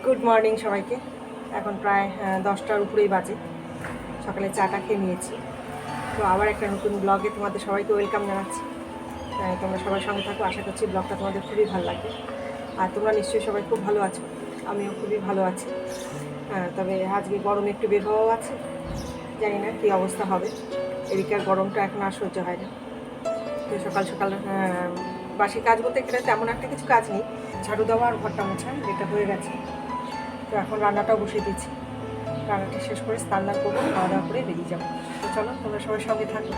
Good morning সবাইকে। এখন প্রায় 10টার উপরেই বাজে। সকালে চাটা খেয়ে নিয়েছি। তো আবার একটা নতুন ব্লগে তোমাদের সবাইকে ওয়েলকাম জানাচ্ছি। তোমরা সবার সঙ্গে থাকো, আশা করছি ব্লগটা তোমাদের খুবই ভালো লাগবে। আর তোমরা নিশ্চয়ই সবাই খুব ভালো আছো, আমিও খুবই ভালো আছি। তবে আজকে গরমে একটু বের হওয়াও আছে, জানি না কী অবস্থা হবে। এদিকে আর গরমটা এখন আর সহ্য হয় না। তো সকাল সকাল বাসি কাজ বলতে গেলে তেমন একটা কিছু কাজ নেই, ঝাড়ু দেওয়া আর ঘরটা মোছা, এটা হয়ে গেছে। তো এখন রান্নাটাও বসিয়ে দিচ্ছি। রান্নাটা শেষ করে স্নান করবো, খাওয়া দাওয়া করে বেরিয়ে যাবো। তো চলো তোমরা সবাই সঙ্গে থাকো।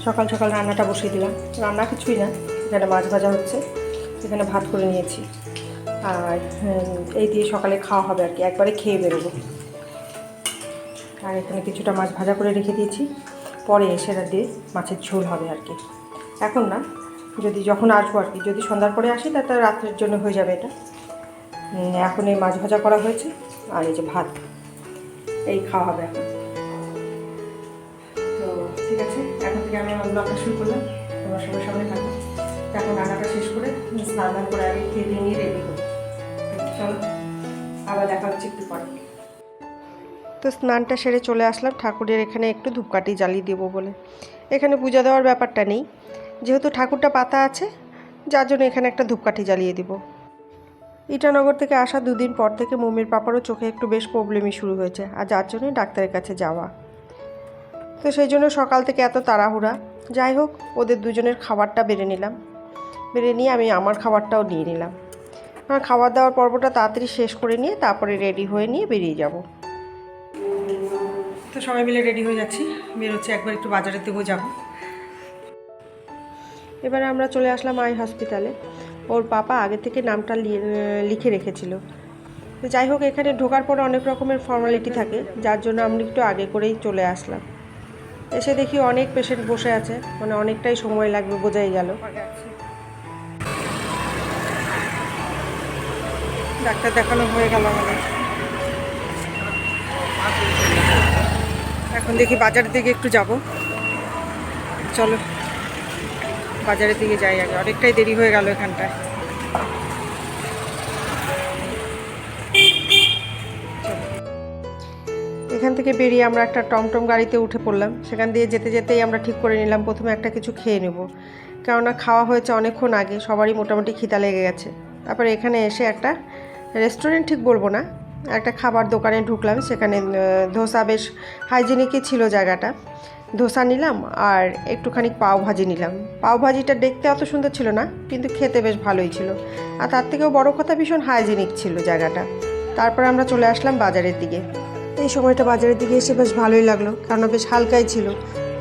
সকাল সকাল রান্নাটা বসিয়ে দিলাম। রান্না কিছুই না, এখানে মাছ ভাজা হচ্ছে, এখানে ভাত করে নিয়েছি। আর এই দিয়ে সকালে খাওয়া হবে আর কি, একবারে খেয়ে বেরোবো। আর এখানে কিছুটা মাছ ভাজা করে রেখে দিয়েছি, পরে এসে দিয়ে মাছের ঝোল হবে আর কি। এখন না, যখন আসবো আর কি, যদি সন্ধ্যার পরে আসি তাতে রাত্রের জন্য হয়ে যাবে এটা। এখন এই মাছ ভাজা করা হয়েছে আর এই যে ভাত, এই খাওয়া হবে এখন। তো ঠিক আছে, এখন থেকে আমি আমার ব্লগটা শুরু করলাম, তোমার সবার সামনে থাকবো। এখন রান্নাটা শেষ করে স্নান করে আগে খেয়ে দিয়ে নিয়ে রেডি করি। চলো আবার দেখা হচ্ছে একটু পরে। তো স্নানটা সেরে চলে আসলাম ঠাকুরের এখানে একটু ধূপকাঠি জ্বালিয়ে দেবো বলে। এখানে পূজা দেওয়ার ব্যাপারটা নেই, যেহেতু ঠাকুরটা পাতা আছে, যার জন্য এখানে একটা ধূপকাঠি জ্বালিয়ে দিব। ইটানগর থেকে আসা 2 দিন পর থেকে মম্মির পাপারও চোখে একটু বেশ প্রবলেমই শুরু হয়েছে, আর যার জন্যই ডাক্তারের কাছে যাওয়া। তো সেই জন্য সকাল থেকে এত তাড়াহুড়া। যাই হোক, ওদের দুজনের খাবারটা বেড়ে নিলাম, বেড়ে নিয়ে আমি আমার খাবারটাও নিয়ে নিলাম। আমার খাবার দাওয়ার পর্বটা তাড়াতাড়ি শেষ করে নিয়ে তারপরে রেডি হয়ে নিয়ে বেরিয়ে যাব। তো সবাই মিলে রেডি হয়ে যাচ্ছি, বেরোচ্ছি, একবার একটু বাজারের দিকেও যাব। এবারে আমরা চলে আসলাম আই হসপিটালে। ওর পাপা আগে থেকে নামটা লিখে রেখেছিল। তো যাই হোক, এখানে ঢোকার পরে অনেক রকমের ফর্মালিটি থাকে, যার জন্য আমরা একটু আগে করেই চলে আসলাম। এসে দেখি অনেক পেশেন্ট বসে আছে, মানে অনেকটাই সময় লাগবে বোঝাই গেল। ডাক্তার দেখানো হয়ে গেল আমাদের। এখন দেখি বাজারের দিকে একটু যাব। চলো বাজারের দিকে যাই আগে, অনেকটাই দেরি হয়ে গেল এখানটায়। এখান থেকে বেরিয়ে আমরা একটা টমটম গাড়িতে উঠে পড়লাম। সেখান দিয়ে যেতে যেতেই আমরা ঠিক করে নিলাম প্রথমে একটা কিছু খেয়ে নেব, কেননা খাওয়া হয়েছে অনেকক্ষণ আগে, সবারই মোটামুটি খিদা লেগে গেছে। তারপরে এখানে এসে একটা রেস্টুরেন্ট ঠিক বলবো না, একটা খাবার দোকানে ঢুকলাম। সেখানে ধোসা বেশ হাইজেনিকই ছিল জায়গাটা। ধোসা নিলাম আর একটুখানি পাওভাজি নিলাম। পাওভাজিটা দেখতে অত সুন্দর ছিল না, কিন্তু খেতে বেশ ভালোই ছিল। আর তার থেকেও বড় কথা, ভীষণ হাইজেনিক ছিল জায়গাটা। তারপরে আমরা চলে আসলাম বাজারের দিকে। এই সময়টা বাজারের দিকে এসে বেশ ভালোই লাগলো, কেননা বেশ হালকাই ছিল।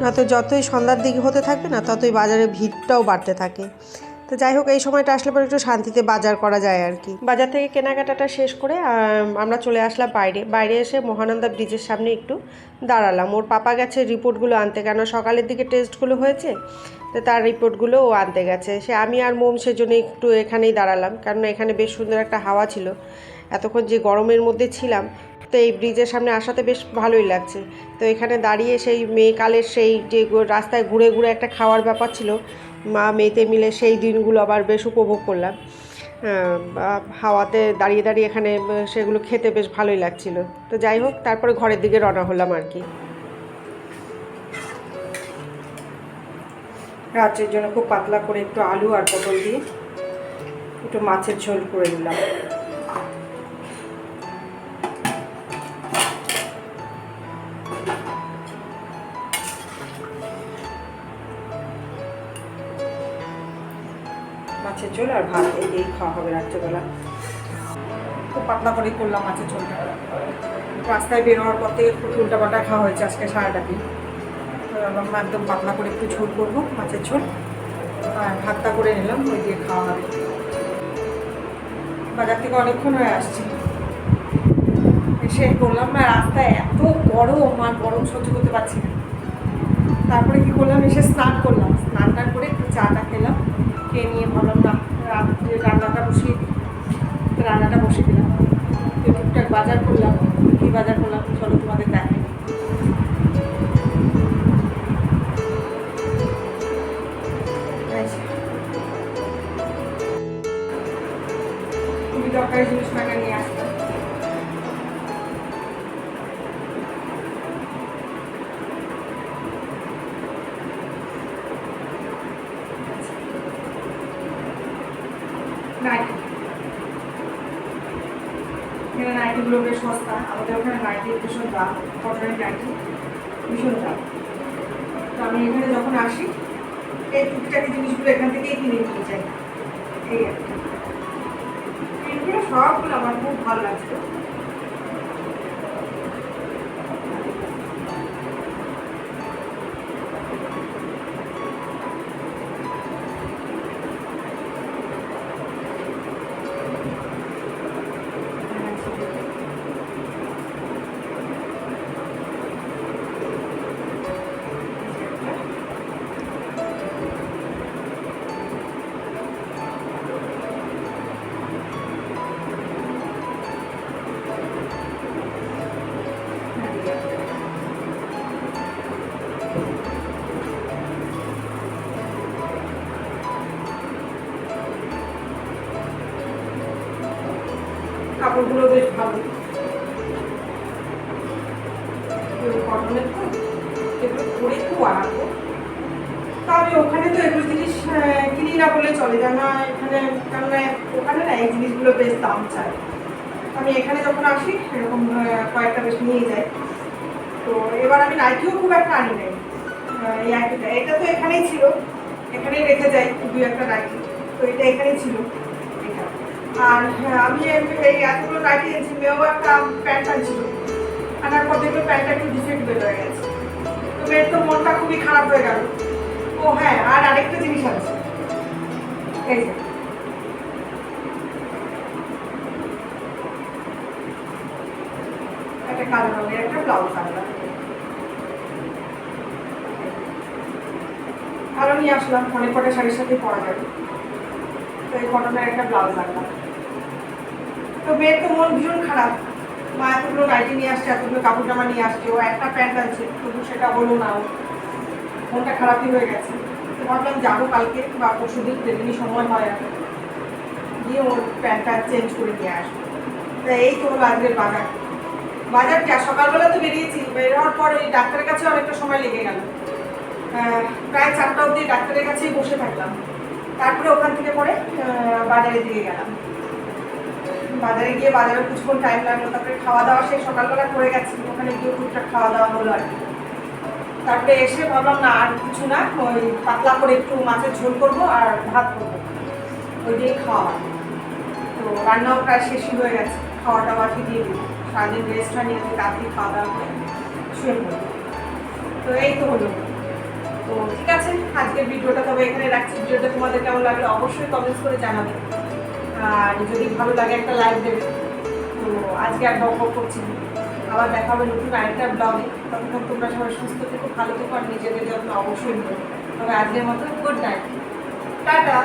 নয়তো যতই সন্ধ্যার দিকে হতে থাকবে না, ততই বাজারের ভিড়টাও বাড়তে থাকে। তো যাই হোক, এই সময়টা আসলে পরে একটু শান্তিতে বাজার করা যায় আর কি। বাজার থেকে কেনাকাটাটা শেষ করে আমরা চলে আসলাম বাইরে এসে মহানন্দা ব্রিজের সামনে একটু দাঁড়ালাম। ওর পাপা গেছে রিপোর্টগুলো আনতে, কেন সকালের দিকে টেস্টগুলো হয়েছে, তো তার রিপোর্টগুলো ও আনতে গেছে। আমি আর মোম সেজন্য একটু এখানেই দাঁড়ালাম, কারণ এখানে বেশ সুন্দর একটা হাওয়া ছিল। এতক্ষণ যে গরমের মধ্যে ছিলাম, তো এই ব্রিজের সামনে আসাতে বেশ ভালোই লাগছে। তো এখানে দাঁড়িয়ে সেই মেয়েকালের সেই যে রাস্তায় ঘুরে ঘুরে একটা খাওয়ার ব্যাপার ছিল, মা মেয়েতে মিলে সেই দিনগুলো আবার বেশ উপভোগ করলাম। হাওয়াতে দাঁড়িয়ে দাঁড়িয়ে এখানে সেগুলো খেতে বেশ ভালোই লাগছিল। তো যাই হোক, তারপরে ঘরের দিকে রওনা হলাম আর কি। রাত্রের জন্য খুব পাতলা করে একটু আলু আর পটল দিয়ে একটু মাছের ঝোল করে দিলাম। মাছের ঝোল আর ভাত, এই খাওয়া হবে রাত্রেবেলা। খুব পাতলা করে করলাম মাছের ঝোলটা। রাস্তায় বের হওয়ার পর থেকে খুব উল্টাপাল্টা খাওয়া হয়েছে আজকে সারাটা দিন। একদম পাতলা করে একটু ঝোল করবো, মাছের ঝোল, আর ভাতটা করে নিলাম, ওই দিয়ে খাওয়া হবে। বাজার থেকে অনেকক্ষণ হয়ে আসছি, এসে বললাম না, রাস্তায় এত গরম, আর গরম সহ্য করতে পারছি না। তারপরে কি করলাম, এসে স্নান করলাম, স্নানটা করে একটু চাটা খেলাম। খেয়ে নিয়ে ভাবলাম না, রান্নাটা বসিয়ে দিলাম। টুকটাক বাজার করলাম। কী বাজার করলাম চলো তোমাদের দেখাই। খুবই দরকারি জিনিস টাকা নিয়ে আসলাম। নাইটি, এখানে নাইটিগুলো বেশ সস্তা, আমাদের ওখানে নাইটি ভীষণ দাম, কটনের নাইটি ভীষণ দাম। তো আমি এখানে যখন আসি এই টুকটাকি জিনিসগুলো এখান থেকেই কিনে নিয়ে যাই। এই একটা প্রিন্টগুলো সবগুলো আমার খুব ভালো লাগছে। কাপড়গুলো বেশ ভালো, কটনের তো এগুলো পরে খুব আরাম। তবে ওখানে তো এগুলো জিনিস কিনি না বলে চলে, কেননা এখানে কেননা ওখানে না এই জিনিসগুলো বেশ দাম চায়। আমি এখানে যখন আসি এরকম কয়েকটা বেশ নিয়ে যাই। তো এবার আমি নাইটিও খুব একটা আনি নাই, এই নাইটিটা এটা তো এখানেই ছিল, এখানেই রেখে যাই দুই একটা নাইটি, তো এটা এখানেই ছিল এটা। আর আমি এই এতগুলো নাইটি এনেছি, মেয়েও একটা প্যান্ট আনছিল, আনার পর দেখলো প্যান্টটা একটু ডিফেক্ট বের হয়ে গেছে। তো মেয়ের তো মনটা খুবই খারাপ হয়ে গেল। ও হ্যাঁ, আর আরেকটা জিনিস আছে, এই যে একটা কালো রঙের একটা ব্লাউজ আনলাম, আরো নিয়ে আসলাম, অনেক কটা শাড়ির সাথে পরা যাবে। তো এই কটনের একটা ব্লাউজ আনলাম। তো মেয়ের তো মন ভীষণ খারাপ, মা এতগুলো নাইটি নিয়ে আসছে, এতগুলো কাপড় জামা নিয়ে আসছে, ও একটা প্যান্ট আনছে, তবু সেটা হলো না, মনটা খারাপই হয়ে গেছে। তো ভাবলাম যাবো কালকে বা পরশু দিন, যেদিনই সময় হয় আর গিয়ে ওর প্যান্টটা চেঞ্জ করে নিয়ে আসবো। তা এই তো হলো আজকের বাজার। বাজার কি, সকালবেলা তো বেরিয়েছি, বের হওয়ার পর ওই ডাক্তারের কাছে অনেকটা সময় লেগে গেল, প্রায় 4টা অবধি ডাক্তারের কাছেই বসে থাকলাম। তারপরে ওখান থেকে পরে বাজারের দিকে গেলাম। বাজারে গিয়ে বাজারে কিছুক্ষণ টাইম লাগলো, তারপরে খাওয়া দাওয়া সেই সকালবেলা করে গেছি, ওখানে গিয়ে টুকটাক খাওয়া দাওয়া হলো আর কি। তারপরে এসে ভাবলাম না আর কিছু না, ওই পাতলা করে একটু মাছের ঝোল করবো আর ভাত করবো, ওই দিয়েই খাওয়া। তো রান্নাও প্রায় শেষই হয়ে গেছে, খাওয়া দাওয়া কি দিয়ে দিই, সারাদিন রেস্টটা নিয়ে তাড়াতাড়ি খাওয়া দাওয়া করে শুয়ে পড়বো। তো এই তো হলো। তো ঠিক আছে, আজকের ভিডিওটা তবে এখানে রাখছি। ভিডিওটা তোমাদের কেমন লাগলো অবশ্যই কমেন্টস করে জানাবে, আর যদি ভালো লাগে একটা লাইক দেবে। তো আজকে আর বক করছি না, আবার দেখা হবে নতুন আরেকটা ব্লগে। ততক্ষণ তোমরা সবাই সুস্থ থেকো, ভালো থেকো, আর নিজেদের যত্ন অবশ্যই নেবে। তবে আজকের মতো গুড নাইট, টাটা।